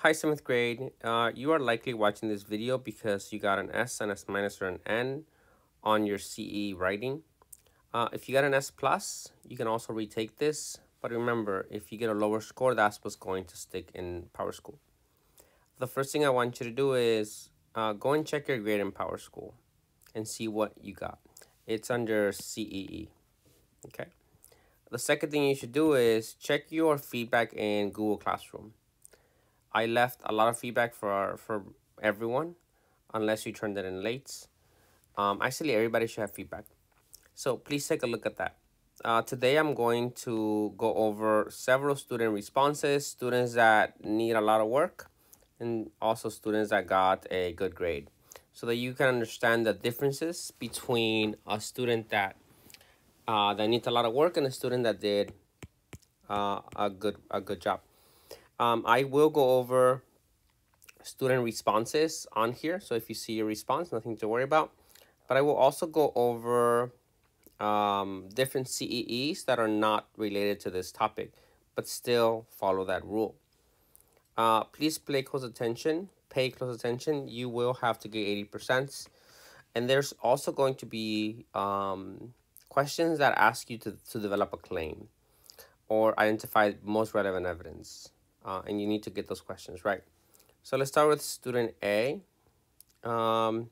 Hi, 7th grade. You are likely watching this video because you got an S, an S minus, or an N on your CE writing. If you got an S plus, you can also retake this. But remember, if you get a lower score, that's what's going to stick in Power School. The first thing I want you to do is go and check your grade in Power School and see what you got. It's under CEE. Okay. The second thing you should do is check your feedback in Google Classroom. I left a lot of feedback for everyone, unless you turned it in late. Actually, everybody should have feedback. So please take a look at that. Today, I'm going to go over several student responses, students that need a lot of work, and also students that got a good grade, so that you can understand the differences between a student that needs a lot of work and a student that did a good job. I will go over student responses on here. So if you see your response, nothing to worry about. But I will also go over different CEEs that are not related to this topic, but still follow that rule. Please pay close attention. You will have to get 80%. And there's also going to be questions that ask you to develop a claim or identify most relevant evidence. And you need to get those questions right. So let's start with student A. So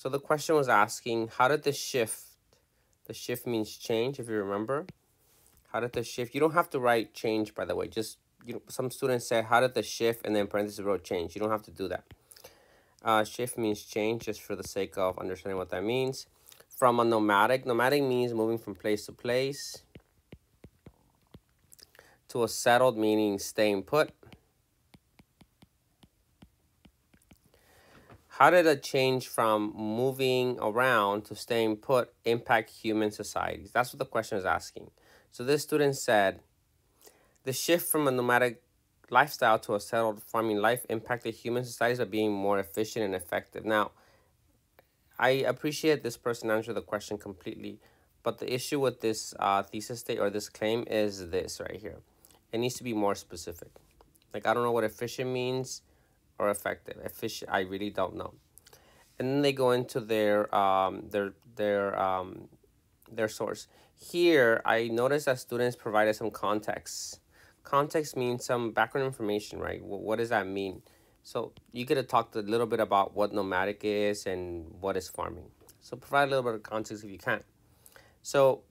the question was asking, how did the shift means change, if you remember. How did the shift, you don't have to write change, by the way. Just, some students say, how did the shift, and then parentheses wrote change. You don't have to do that. Shift means change, just for the sake of understanding what that means. From a nomadic means moving from place to place. To a settled, meaning staying put. How did a change from moving around to staying put impact human societies? That's what the question is asking. So this student said, the shift from a nomadic lifestyle to a settled farming life impacted human societies by being more efficient and effective. Now, I appreciate this person answered the question completely, but the issue with this thesis state or this claim is this right here. It needs to be more specific. Like, I don't know what efficient means or effective. Efficient, I really don't know. And then they go into their source. Here, I noticed that students provided some context. Context means some background information, right? What does that mean? So you could have talked a little bit about what nomadic is and what is farming. So provide a little bit of context if you can. So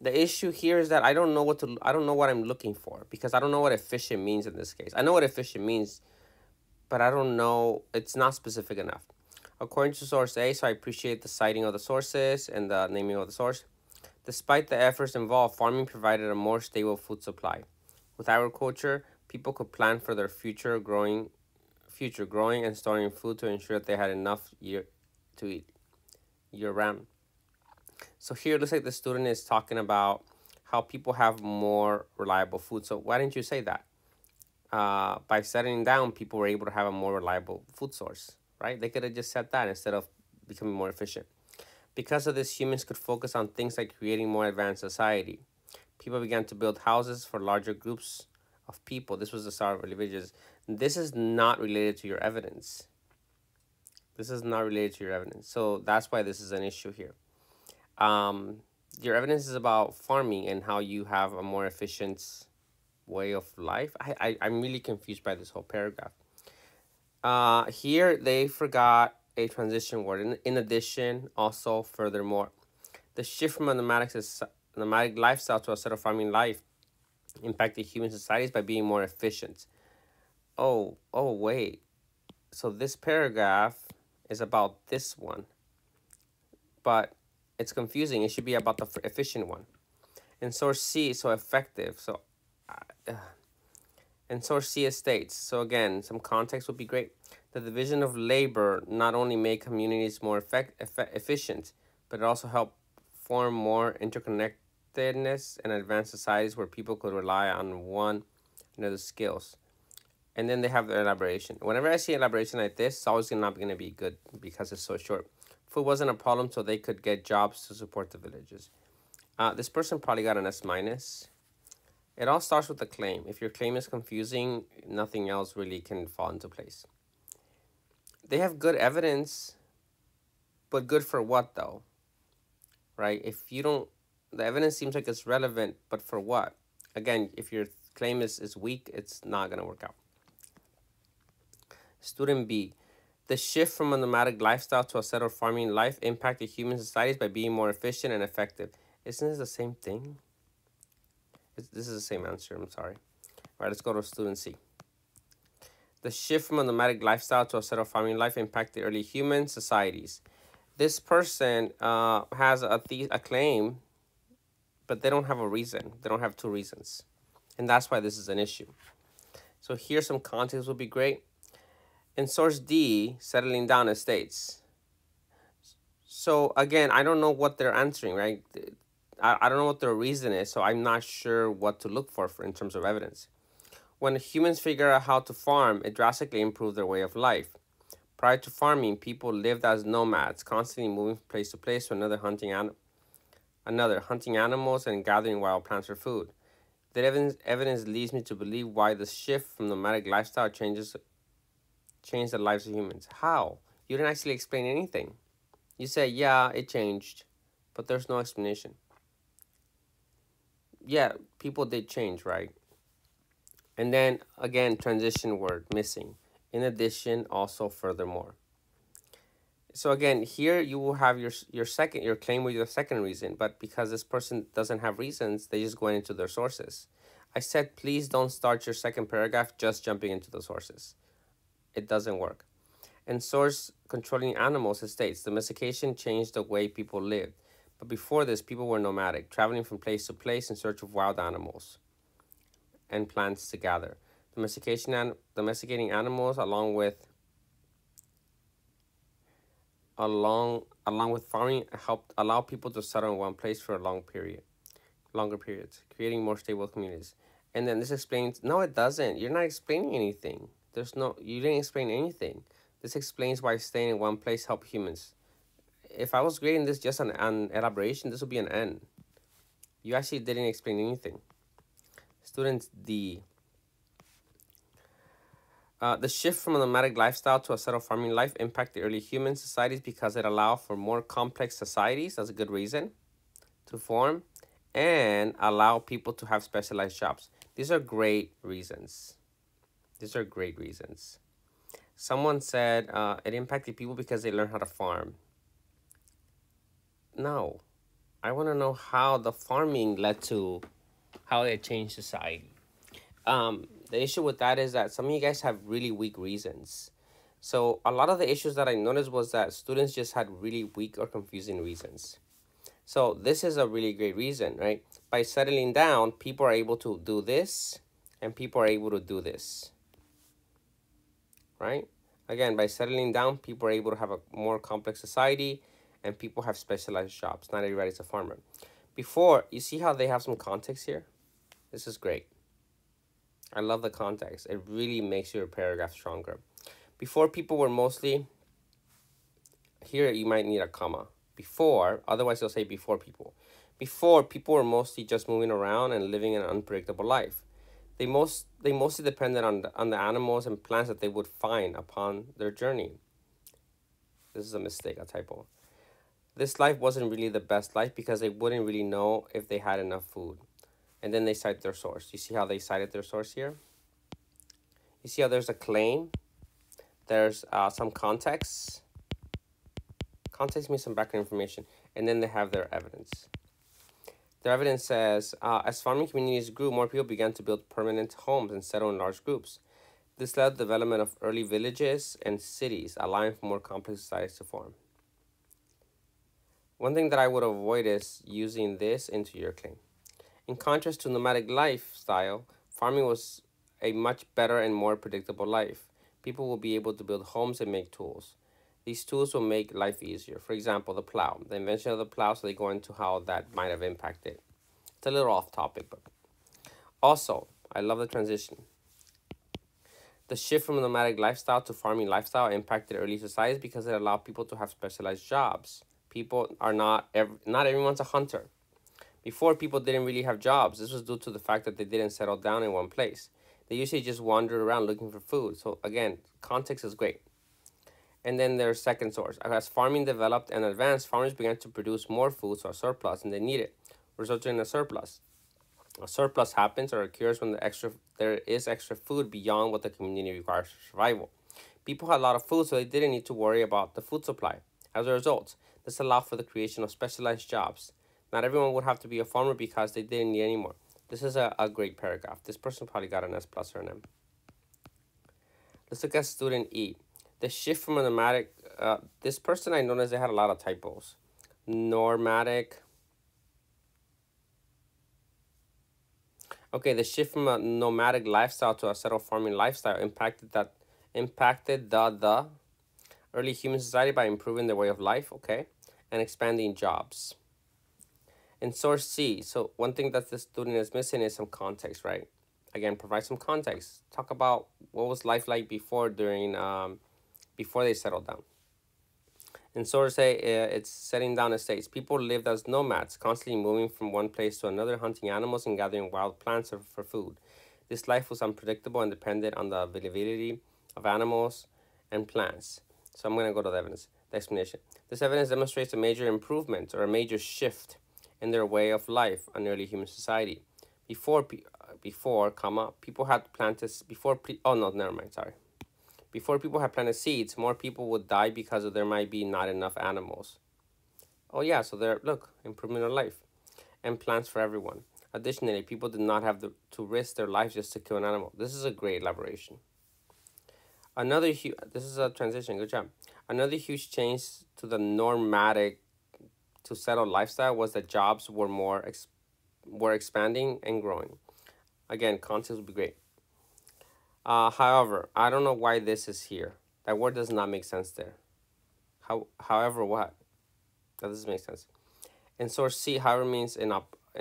the issue here is that I don't know what I'm looking for, because I don't know what efficient means in this case. I know what efficient means, but I don't know, it's not specific enough. According to source A, so I appreciate the citing of the sources and the naming of the source. Despite the efforts involved, farming provided a more stable food supply. With agriculture, people could plan for their future growing and storing food to ensure that they had enough to eat year round. So here it looks like the student is talking about how people have more reliable food. So why didn't you say that? By settling down, people were able to have a more reliable food source, right? They could have just said that instead of becoming more efficient. Because of this, humans could focus on things like creating more advanced society. People began to build houses for larger groups of people. This was the start of religions. This is not related to your evidence. So that's why this is an issue here. Your evidence is about farming and how you have a more efficient way of life. I'm really confused by this whole paragraph. Here they forgot a transition word. In addition, also, furthermore, the shift from a nomadic lifestyle to a settled farming life impacted human societies by being more efficient. Oh, wait. So this paragraph is about this one, but it's confusing. It should be about the efficient one. And source C, so effective. So, and source C states. So again, some context would be great. The division of labor not only made communities more efficient, but it also helped form more interconnectedness and advanced societies where people could rely on one another's skills. And then they have the elaboration. Whenever I see elaboration like this, it's always not going to be good because it's so short. Food wasn't a problem, so they could get jobs to support the villages. This person probably got an S minus. It all starts with the claim. If your claim is confusing, nothing else really can fall into place. They have good evidence, but good for what though? Right? If you don't, the evidence seems like it's relevant, but for what? Again, if your claim is weak, it's not going to work out. Student B. The shift from a nomadic lifestyle to a settled farming life impacted human societies by being more efficient and effective. Isn't this the same thing? This is the same answer, I'm sorry. All right, let's go to student C. The shift from a nomadic lifestyle to a settled farming life impacted early human societies. This person has a claim, but they don't have a reason. They don't have two reasons. And that's why this is an issue. So here's some context would be great. In source D, settling down, it states. So again, I don't know what they're answering, right? I don't know what their reason is, so I'm not sure what to look for in terms of evidence. When humans figure out how to farm, it drastically improved their way of life. Prior to farming, people lived as nomads, constantly moving from place to place to another, hunting animals and gathering wild plants for food. The evidence leads me to believe why the shift from nomadic lifestyle changed the lives of humans. How? You didn't actually explain anything. You say, yeah, it changed, but there's no explanation. Yeah, people did change, right? And then, again, transition word, missing. In addition, also, furthermore. So again, here you will have your claim with your second reason, but because this person doesn't have reasons, they just go into their sources. I said, please don't start your second paragraph just jumping into the sources. It doesn't work. In source controlling animals, it states, domestication changed the way people lived. But before this, people were nomadic, traveling from place to place in search of wild animals and plants to gather. Domesticating animals along with farming helped allow people to settle in one place for a longer periods, creating more stable communities. And then this explains, no, it doesn't. You're not explaining anything. You didn't explain anything. This explains why staying in one place helped humans. If I was grading this just an elaboration, this would be an N. You actually didn't explain anything. Student D. The shift from a nomadic lifestyle to a settled farming life impacted early human societies because it allowed for more complex societies. That's a good reason to form, and allow people to have specialized jobs. These are great reasons. These are great reasons. Someone said it impacted people because they learned how to farm. No. I want to know how the farming led to how it changed society. The issue with that is that some of you guys have really weak reasons. So a lot of the issues that I noticed was that students just had really weak or confusing reasons. So this is a really great reason, right? By settling down, people are able to do this, and people are able to do this, right? Again, by settling down, people are able to have a more complex society, and people have specialized jobs. Not everybody's a farmer. Before, you see how they have some context here? This is great. I love the context. It really makes your paragraph stronger. Before, people were mostly, here you might need a comma. Before, otherwise you'll say before people. Before, people were mostly just moving around and living an unpredictable life. They mostly depended on the animals and plants that they would find upon their journey. This is a mistake, a typo. This life wasn't really the best life because they wouldn't really know if they had enough food. And then they cite their source. You see how they cited their source here? You see how there's a claim? There's some context. Context means some background information. And then they have their evidence. Their evidence says, as farming communities grew, more people began to build permanent homes and settle in large groups. This led to the development of early villages and cities, allowing for more complex societies to form. One thing that I would avoid is using this into your claim. In contrast to nomadic lifestyle, farming was a much better and more predictable life. People will be able to build homes and make tools. These tools will make life easier. For example, the plow. The invention of the plow, so they go into how that might have impacted. It's a little off topic, but also, I love the transition. The shift from nomadic lifestyle to farming lifestyle impacted early societies because it allowed people to have specialized jobs. People are not everyone's a hunter. Before, people didn't really have jobs. This was due to the fact that they didn't settle down in one place. They usually just wandered around looking for food. So again, context is great. And then there's second source. As farming developed and advanced, farmers began to produce more food, so a surplus, and they need it, resulting in a surplus. A surplus happens or occurs when there is extra food beyond what the community requires for survival. People had a lot of food, so they didn't need to worry about the food supply. As a result, this allowed for the creation of specialized jobs. Not everyone would have to be a farmer because they didn't need any more. This is a great paragraph. This person probably got an S plus or an M. Let's look at student E. The shift from a nomadic, this person I noticed they had a lot of typos. Nomadic. Okay, the shift from a nomadic lifestyle to a settled farming lifestyle impacted the early human society by improving their way of life, okay, and expanding jobs. In source C, so one thing that the student is missing is some context, right? Again, provide some context. Talk about what was life like before before they settled down. In source A, it's setting down estates. People lived as nomads, constantly moving from one place to another, hunting animals and gathering wild plants for food. This life was unpredictable and dependent on the availability of animals and plants. So I'm going to go to the evidence, the explanation. This evidence demonstrates a major improvement or a major shift in their way of life in early human society. Before, people had planted, Before people had planted seeds, more people would die because there might be not enough animals. Oh yeah, so look, improvement of life and plants for everyone. Additionally, people did not have to risk their lives just to kill an animal. This is a great elaboration. This is a transition, good job. Another huge change to the nomadic to settled lifestyle was that jobs were expanding and growing. Again, context would be great. However, I don't know why this is here. That word does not make sense there. However, what? That doesn't make sense. And source C, however, means in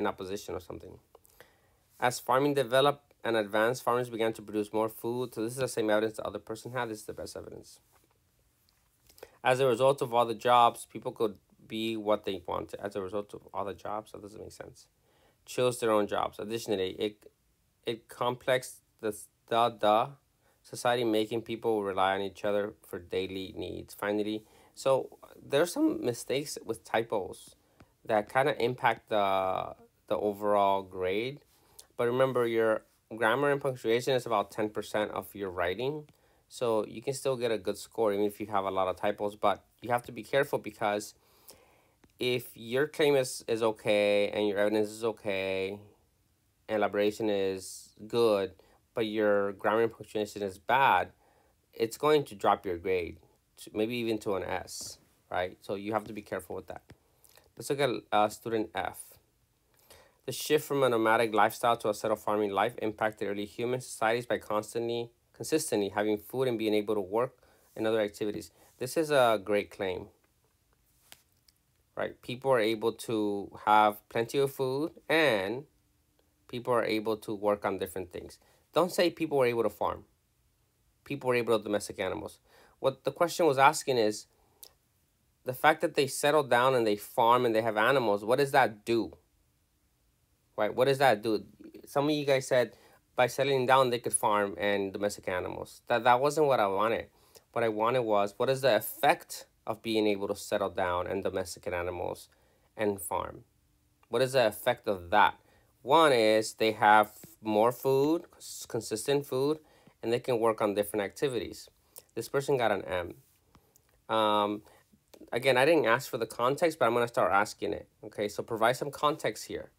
opposition or something. As farming developed and advanced, farmers began to produce more food. So this is the same evidence the other person had. This is the best evidence. As a result of all the jobs, people could be what they wanted. As a result of all the jobs, that doesn't make sense. Chose their own jobs. Additionally, it complex the society, making people rely on each other for daily needs. Finally, so there's some mistakes with typos that kind of impact the overall grade. But remember, your grammar and punctuation is about 10% of your writing. So you can still get a good score even if you have a lot of typos. But you have to be careful because if your claim is okay and your evidence is okay, elaboration is good, but your grammar and punctuation is bad, it's going to drop your grade, maybe even to an S, right? So you have to be careful with that. Let's look at student F. The shift from a nomadic lifestyle to a settled farming life impacted early human societies by consistently having food and being able to work in other activities. This is a great claim, right? People are able to have plenty of food and people are able to work on different things. Don't say people were able to farm. People were able to domestic animals. What the question was asking is, the fact that they settle down and they farm and they have animals, what does that do? Right? What does that do? Some of you guys said by settling down they could farm and domestic animals. That wasn't what I wanted. What I wanted was, what is the effect of being able to settle down and domesticate animals and farm? What is the effect of that? One is they have more food, consistent food, and they can work on different activities. This person got an M. Again, I didn't ask for the context, but I'm going to start asking it. Okay, so provide some context here.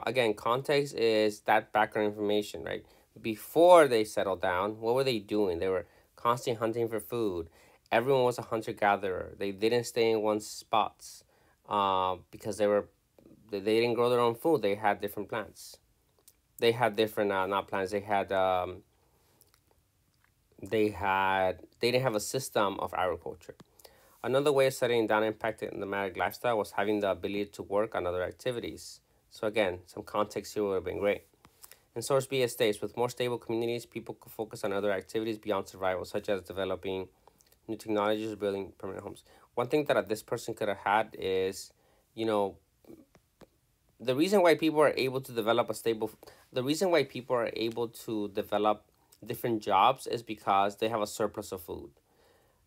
Again, context is that background information, right? Before they settled down, what were they doing? They were constantly hunting for food. Everyone was a hunter-gatherer. They didn't stay in one spots because they didn't grow their own food. They had different plants. They had different, not plants, they didn't have a system of agriculture. Another way of settling down impacted the nomadic lifestyle was having the ability to work on other activities. So again, some context here would have been great. In source B, it states, with more stable communities, people could focus on other activities beyond survival, such as developing new technologies or building permanent homes. One thing that this person could have had is, the reason why people are able to develop a stable, the reason why people are able to develop different jobs is because they have a surplus of food.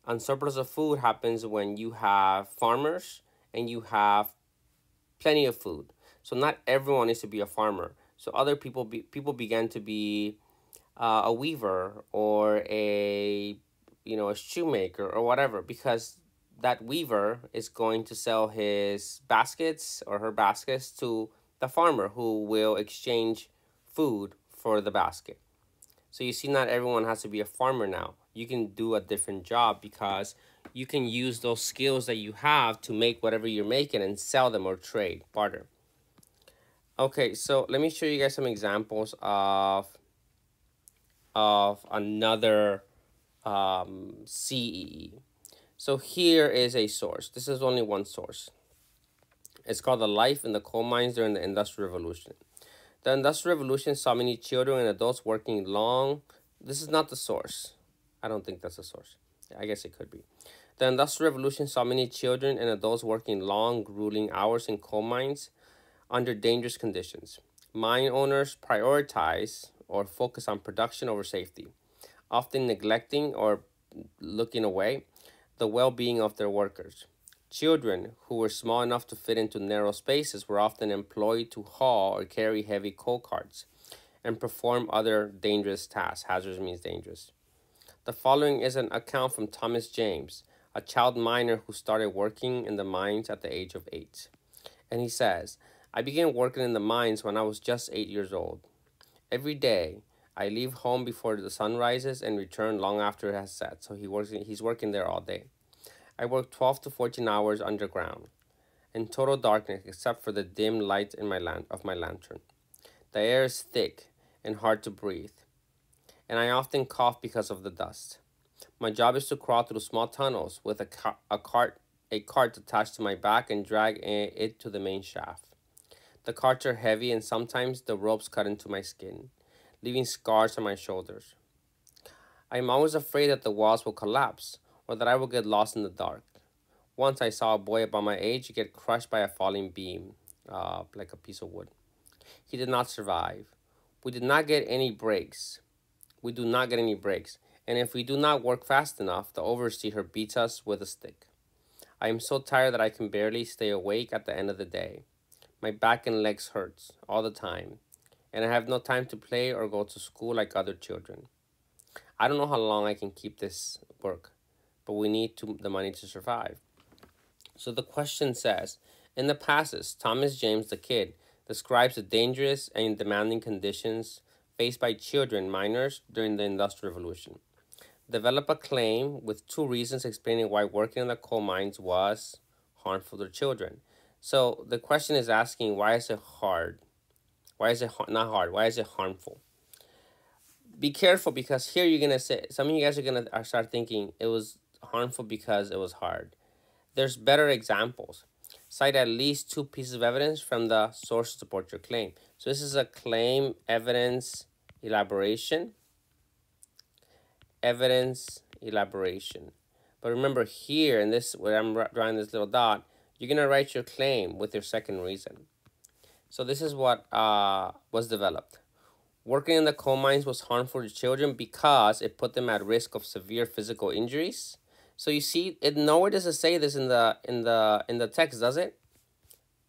And surplus of food happens when you have farmers and you have plenty of food. So not everyone needs to be a farmer. So other people began to be a weaver or a shoemaker or whatever, because that weaver is going to sell his baskets or her baskets to the farmer who will exchange food for the basket. So you see, not everyone has to be a farmer now. You can do a different job because you can use those skills that you have to make whatever you're making and sell them or trade, barter. Okay, so let me show you guys some examples of another CEE. So here is a source. This is only one source. It's called The Life in the Coal Mines During the Industrial Revolution. The Industrial Revolution saw many children and adults working long. This is not the source. I don't think that's the source. I guess it could be. The Industrial Revolution saw many children and adults working long, grueling hours in coal mines under dangerous conditions. Mine owners prioritize or focus on production over safety, often neglecting or looking away the well-being of their workers. Children who were small enough to fit into narrow spaces were often employed to haul or carry heavy coal carts and perform other dangerous tasks. Hazardous means dangerous. The following is an account from Thomas James, a child miner who started working in the mines at the age of 8. And he says, I began working in the mines when I was just 8 years old. Every day, I leave home before the sun rises and return long after it has set. So he's working there all day. I work 12 to 14 hours underground, in total darkness except for the dim light in my lantern. The air is thick and hard to breathe, and I often cough because of the dust. My job is to crawl through small tunnels with a cart attached to my back and drag it to the main shaft. The carts are heavy and sometimes the ropes cut into my skin, leaving scars on my shoulders. I am always afraid that the walls will collapse or that I will get lost in the dark. Once I saw a boy about my age get crushed by a falling beam, like a piece of wood. He did not survive. We did not get any breaks. We do not get any breaks. And if we do not work fast enough, the overseer beats us with a stick. I am so tired that I can barely stay awake at the end of the day. My back and legs hurts all the time, and I have no time to play or go to school like other children. I don't know how long I can keep this work, but we need the money to survive. So the question says, in the passage, Thomas James the Kid describes the dangerous and demanding conditions faced by children miners during the Industrial Revolution. Develop a claim with 2 reasons explaining why working in the coal mines was harmful to children. So the question is asking, why is it hard? Why is it not hard? Why is it harmful? Be careful, because here you're going to say, some of you guys are going to start thinking it was harmful because it was hard. There's better examples. Cite at least 2 pieces of evidence from the source to support your claim. So this is a claim, evidence, elaboration. Evidence, elaboration. But remember here, in this, where I'm drawing this little dot, you're going to write your claim with your second reason. So this is what was developed. Working in the coal mines was harmful to children because it put them at risk of severe physical injuries. So you see, it nowhere does it say this in the text, does it?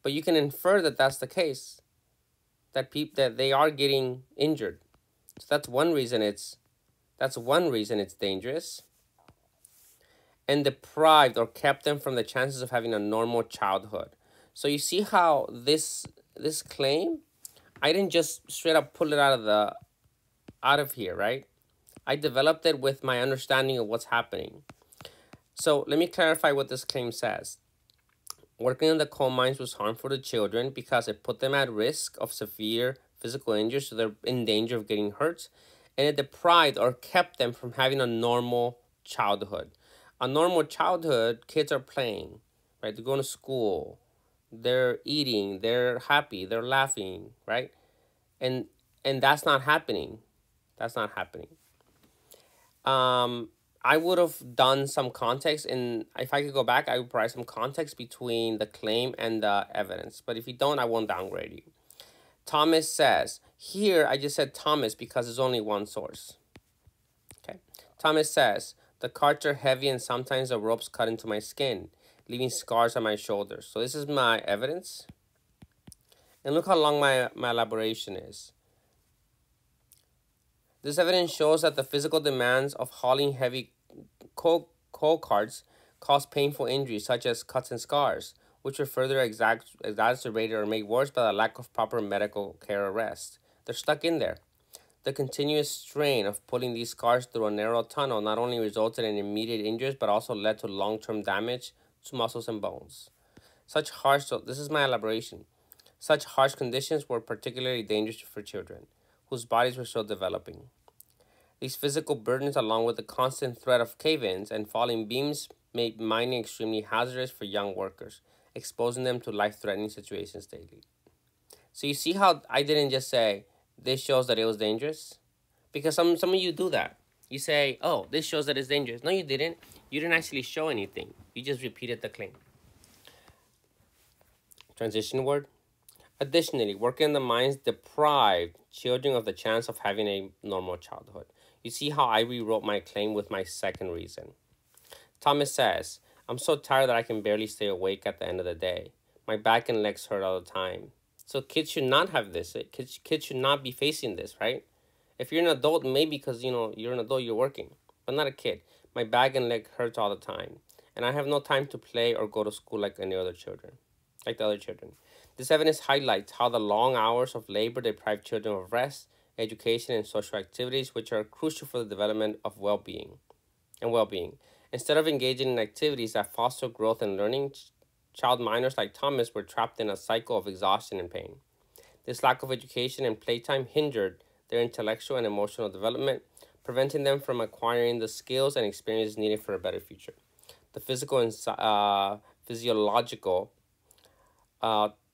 But you can infer that that's the case, that they are getting injured. So that's one reason it's dangerous. And deprived or kept them from the chances of having a normal childhood. So you see how this claim, I didn't just straight up pull it out of here, right? I developed it with my understanding of what's happening. So let me clarify what this claim says. Working in the coal mines was harmful to children because it put them at risk of severe physical injury, so they're in danger of getting hurt, and it deprived or kept them from having a normal childhood. A normal childhood, kids are playing, right? They're going to school, they're eating, they're happy, they're laughing, right? And that's not happening. That's not happening. I would have done some context, and if I could go back, I would provide some context between the claim and the evidence. But if you don't, I won't downgrade you. Thomas says, here I just said Thomas because there's only one source. Okay. Thomas says, the carts are heavy and sometimes the ropes cut into my skin, leaving scars on my shoulders. So this is my evidence. And look how long my elaboration is. This evidence shows that the physical demands of hauling heavy coal carts cause painful injuries such as cuts and scars, which are further exacerbated or made worse by the lack of proper medical care or rest. They're stuck in there. The continuous strain of pulling these scars through a narrow tunnel not only resulted in immediate injuries but also led to long-term damage to muscles and bones. So this is my elaboration. Such harsh conditions were particularly dangerous for children, whose bodies were still developing. These physical burdens, along with the constant threat of cave-ins and falling beams, made mining extremely hazardous for young workers, exposing them to life-threatening situations daily. So you see how I didn't just say, this shows that it was dangerous? Because some of you do that. You say, oh, this shows that it's dangerous. No, you didn't. You didn't actually show anything. You just repeated the claim. Transition word. Additionally, working in the mines deprived children of the chance of having a normal childhood. You see how I rewrote my claim with my second reason. Thomas says, I'm so tired that I can barely stay awake at the end of the day. My back and legs hurt all the time. So kids should not have this. Kids should not be facing this, right? If you're an adult, maybe because, you're an adult, you're working. But not a kid. My back and leg hurts all the time. And I have no time to play or go to school like any other children. Like the other children. This evidence highlights how the long hours of labor deprive children of rest, education, and social activities, which are crucial for the development of well-being. Instead of engaging in activities that foster growth and learning, child minors like Thomas were trapped in a cycle of exhaustion and pain. This lack of education and playtime hindered their intellectual and emotional development, preventing them from acquiring the skills and experiences needed for a better future. The physical and physiological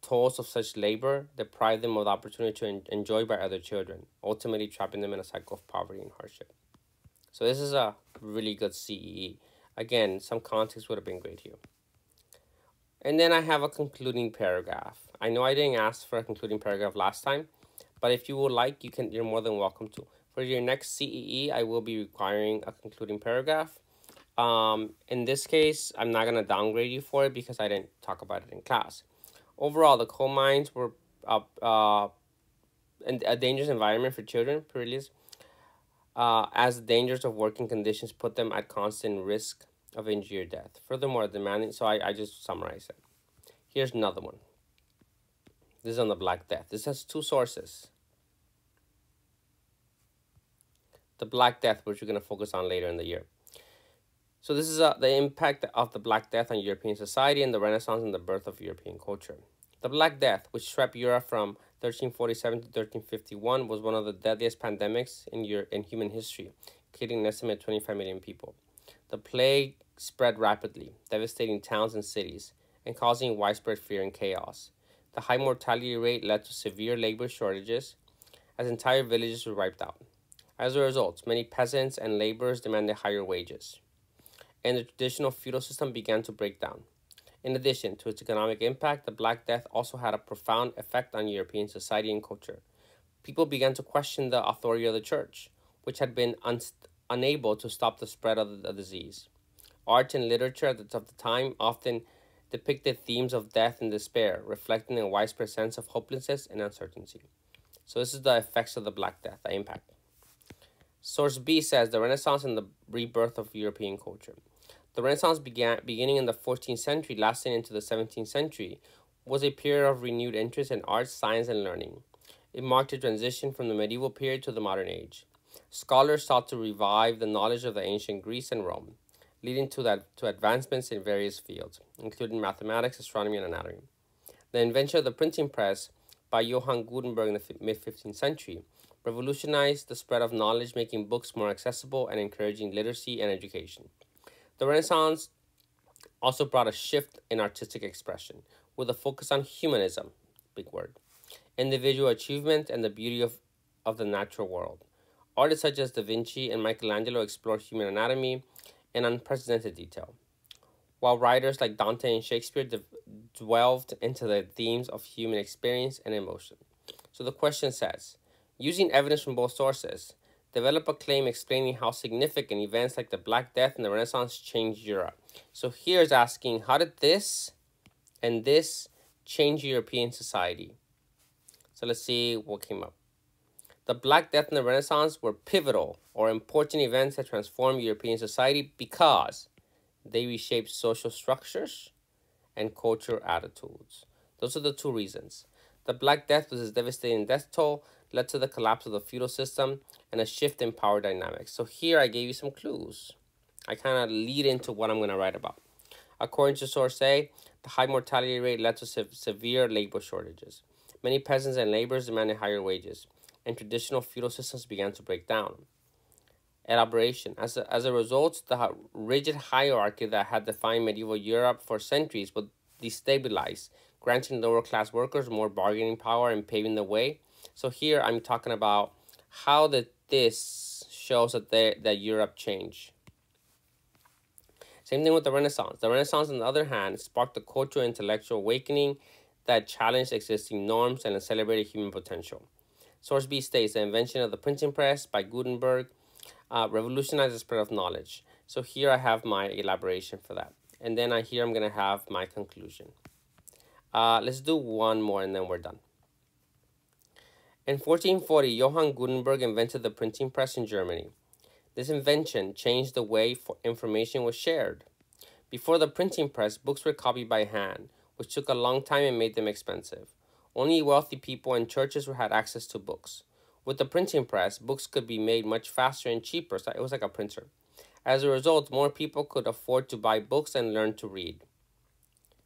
tolls of such labor deprive them of the opportunity to enjoy by other children, ultimately trapping them in a cycle of poverty and hardship. So this is a really good CEE. Again, some context would have been great here. And then I have a concluding paragraph. I know I didn't ask for a concluding paragraph last time, but if you would like, you're more than welcome to. For your next CEE, I will be requiring a concluding paragraph. In this case, I'm not going to downgrade you for it because I didn't talk about it in class. Overall, the coal mines were a dangerous environment for children, as the dangers of working conditions put them at constant risk of injury or death. Furthermore, demanding, so I just summarized it. Here's another one. This is on the Black Death. This has two sources. The Black Death, which we're going to focus on later in the year. So this is the impact of the Black Death on European society and the Renaissance and the birth of European culture. The Black Death, which swept Europe from 1347 to 1351, was one of the deadliest pandemics in human history, killing an estimated 25 million people. The plague spread rapidly, devastating towns and cities, and causing widespread fear and chaos. The high mortality rate led to severe labor shortages, as entire villages were wiped out. As a result, many peasants and laborers demanded higher wages, and the traditional feudal system began to break down. In addition to its economic impact, the Black Death also had a profound effect on European society and culture. People began to question the authority of the church, which had been unable to stop the spread of the disease. Art and literature of the time often depicted themes of death and despair, reflecting a widespread sense of hopelessness and uncertainty. So this is the effects of the Black Death, the impact. Source B says the Renaissance and the rebirth of European culture. The Renaissance beginning in the 14th century, lasting into the 17th century, was a period of renewed interest in art, science, and learning. It marked a transition from the medieval period to the modern age. Scholars sought to revive the knowledge of the ancient Greece and Rome, leading to advancements in various fields, including mathematics, astronomy, and anatomy. The invention of the printing press by Johann Gutenberg in the mid-15th century revolutionized the spread of knowledge, making books more accessible and encouraging literacy and education. The Renaissance also brought a shift in artistic expression, with a focus on humanism, big word, individual achievement, and the beauty of the natural world. Artists such as Da Vinci and Michelangelo explored human anatomy in unprecedented detail, while writers like Dante and Shakespeare delved into the themes of human experience and emotion. So the question says, using evidence from both sources, develop a claim explaining how significant events like the Black Death and the Renaissance changed Europe. So here's asking, how did this and this change European society? So let's see what came up. The Black Death and the Renaissance were pivotal or important events that transformed European society because they reshaped social structures and cultural attitudes. Those are the two reasons. The Black Death was a devastating death toll, led to the collapse of the feudal system and a shift in power dynamics. So here I gave you some clues. I kind of lead into what I'm going to write about. According to source A, the high mortality rate led to severe labor shortages. Many peasants and laborers demanded higher wages, and traditional feudal systems began to break down. Elaboration. As a result, the rigid hierarchy that had defined medieval Europe for centuries would destabilize, granting lower-class workers more bargaining power and paving the way. So here I'm talking about how this shows that Europe changed. Same thing with the Renaissance. The Renaissance, on the other hand, sparked a cultural intellectual awakening that challenged existing norms and celebrated human potential. Source B states the invention of the printing press by Gutenberg revolutionized the spread of knowledge. So here I have my elaboration for that. And then here I'm going to have my conclusion. Let's do one more and then we're done. In 1440, Johann Gutenberg invented the printing press in Germany. This invention changed the way information was shared. Before the printing press, books were copied by hand, which took a long time and made them expensive. Only wealthy people and churches had access to books. With the printing press, books could be made much faster and cheaper, so it was like a printer. As a result, more people could afford to buy books and learn to read.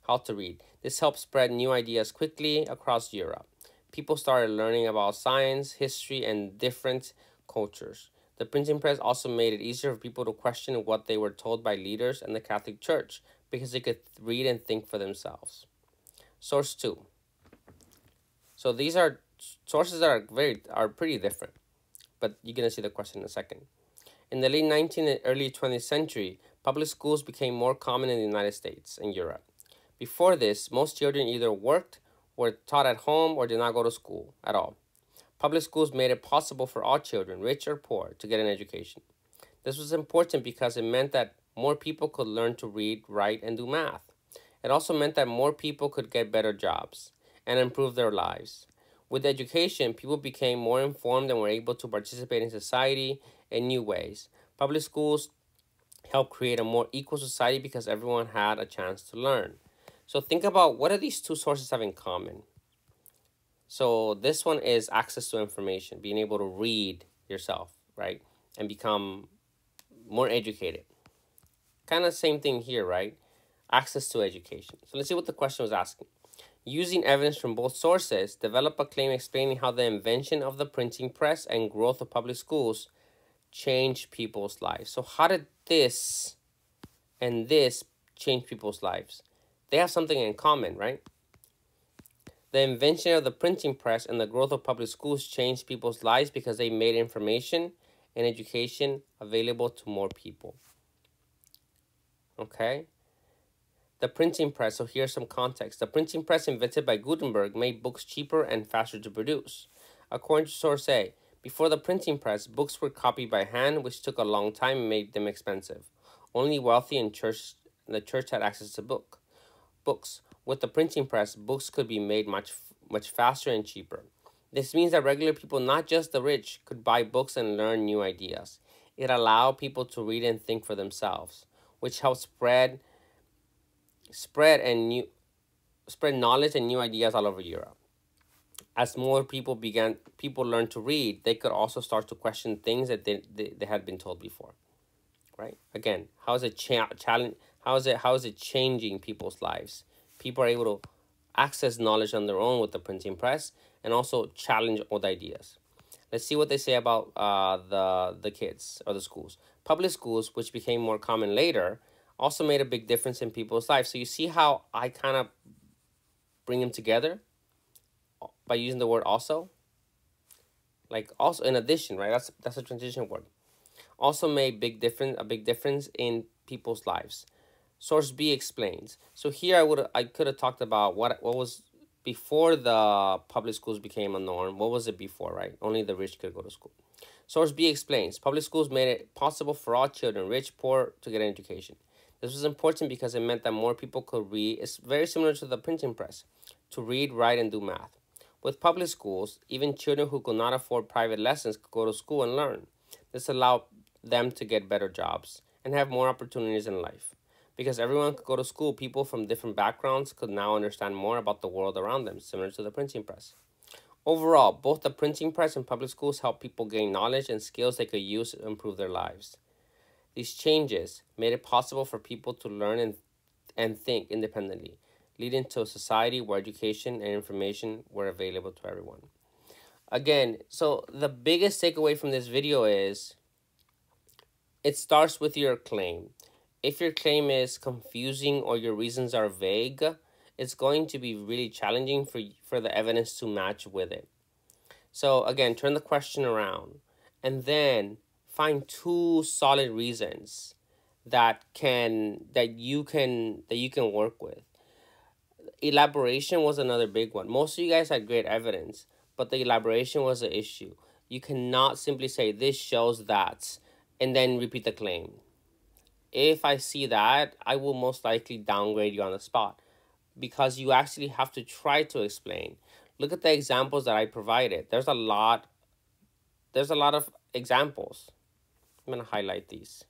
How to read. This helped spread new ideas quickly across Europe. People started learning about science, history, and different cultures. The printing press also made it easier for people to question what they were told by leaders and the Catholic Church because they could read and think for themselves. Source 2. So these are sources that are pretty different, but you're going to see the question in a second. In the late 19th and early 20th century, public schools became more common in the United States and Europe. Before this, most children either worked, were taught at home, or did not go to school at all. Public schools made it possible for all children, rich or poor, to get an education. This was important because it meant that more people could learn to read, write, and do math. It also meant that more people could get better jobs and improve their lives. With education, people became more informed and were able to participate in society in new ways. Public schools helped create a more equal society because everyone had a chance to learn. So think about, what do these two sources have in common? So this one is access to information, being able to read yourself, right? And become more educated. Kind of same thing here, right? Access to education. So let's see what the question was asking. Using evidence from both sources, develop a claim explaining how the invention of the printing press and growth of public schools changed people's lives. So how did this and this change people's lives? They have something in common, right? The invention of the printing press and the growth of public schools changed people's lives because they made information and education available to more people. Okay? The printing press, so here's some context. The printing press invented by Gutenberg made books cheaper and faster to produce. According to source A, before the printing press, books were copied by hand, which took a long time and made them expensive. Only wealthy and the church had access to books. With the printing press, books could be made much faster and cheaper. This means that regular people, not just the rich, could buy books and learn new ideas. It allowed people to read and think for themselves, which helped spread knowledge and new ideas all over Europe. As more people learned to read, they could also start to question things that they had been told before. Right? Again, how is it changing people's lives? People are able to access knowledge on their own with the printing press and also challenge old ideas. Let's see what they say about the kids or the schools. Public schools, which became more common later, also made a big difference in people's lives. So you see how I kind of bring them together by using the word also? Like also in addition, right? That's a transition word. Also made a big difference in people's lives. Source B explains. So here I could have talked about what was before the public schools became a norm. What was it before, right? Only the rich could go to school. Source B explains. Public schools made it possible for all children, rich, poor, to get an education. This was important because it meant that more people could read. It's very similar to the printing press, to read, write, and do math. With public schools, even children who could not afford private lessons could go to school and learn. This allowed them to get better jobs and have more opportunities in life. Because everyone could go to school, people from different backgrounds could now understand more about the world around them, similar to the printing press. Overall, both the printing press and public schools help people gain knowledge and skills they could use to improve their lives. These changes made it possible for people to learn and think independently, leading to a society where education and information were available to everyone. Again, so the biggest takeaway from this video is it starts with your claim. If your claim is confusing or your reasons are vague, it's going to be really challenging for the evidence to match with it. So again, turn the question around and then find two solid reasons that you can work with. Elaboration was another big one. Most of you guys had great evidence, but the elaboration was the issue. You cannot simply say this shows that and then repeat the claim. If I see that, I will most likely downgrade you on the spot because you actually have to try to explain. Look at the examples that I provided. There's a lot of examples. I'm going to highlight these.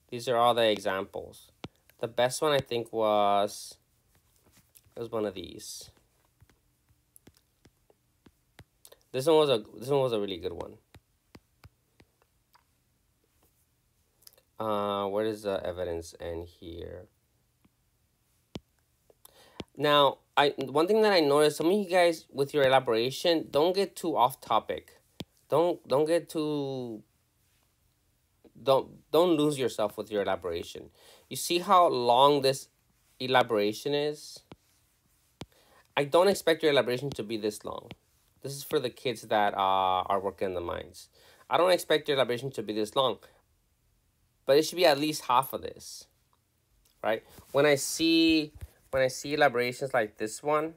These are all the examples. The best one I think was one of these. This one was a really good one. Where is the evidence in here? Now, one thing that I noticed, some of you guys with your elaboration, don't get too off topic. Don't lose yourself with your elaboration. You see how long this elaboration is? I don't expect your elaboration to be this long. This is for the kids that are working in the mines. I don't expect your elaboration to be this long, but it should be at least half of this, right? When I see elaborations like this one,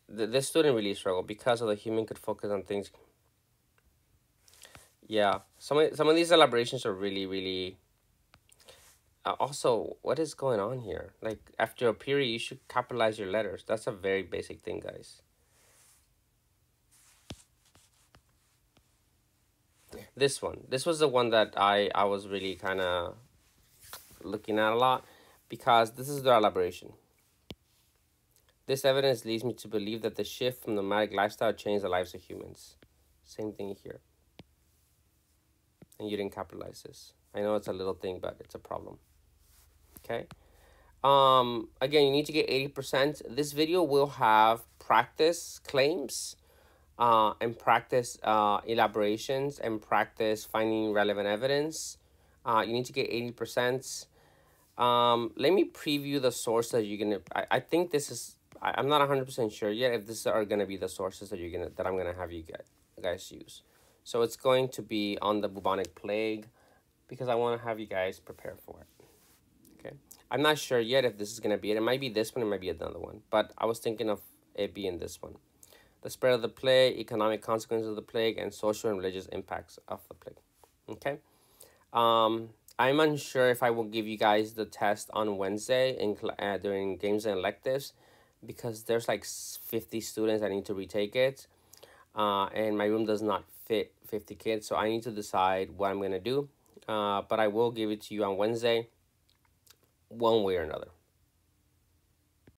this student really struggled because of the human could focus on things. Yeah, some of these elaborations are really. Also, what is going on here? Like, after a period, you should capitalize your letters. That's a very basic thing, guys. This was the one that I was really kind of looking at a lot because this is the elaboration. This evidence leads me to believe that the shift from nomadic lifestyle changed the lives of humans. Same thing here. And you didn't capitalize this. I know it's a little thing, but it's a problem. Okay. Again, you need to get 80%. This video will have practice claims, and practice elaborations, and practice finding relevant evidence. You need to get 80%. Let me preview the source that you're gonna. I think this is. I'm not 100% sure yet if this are gonna be the sources that I'm gonna have you guys use. So it's going to be on the bubonic plague because I want to have you guys prepare for it. Okay, I'm not sure yet if this is gonna be it. It might be this one. It might be another one. But I was thinking of it being this one. The spread of the plague, economic consequences of the plague, and social and religious impacts of the plague. Okay. I'm unsure if I will give you guys the test on Wednesday during games and electives because there's like 50 students that need to retake it. And my room does not fit 50 kids, so I need to decide what I'm going to do. But I will give it to you on Wednesday, one way or another.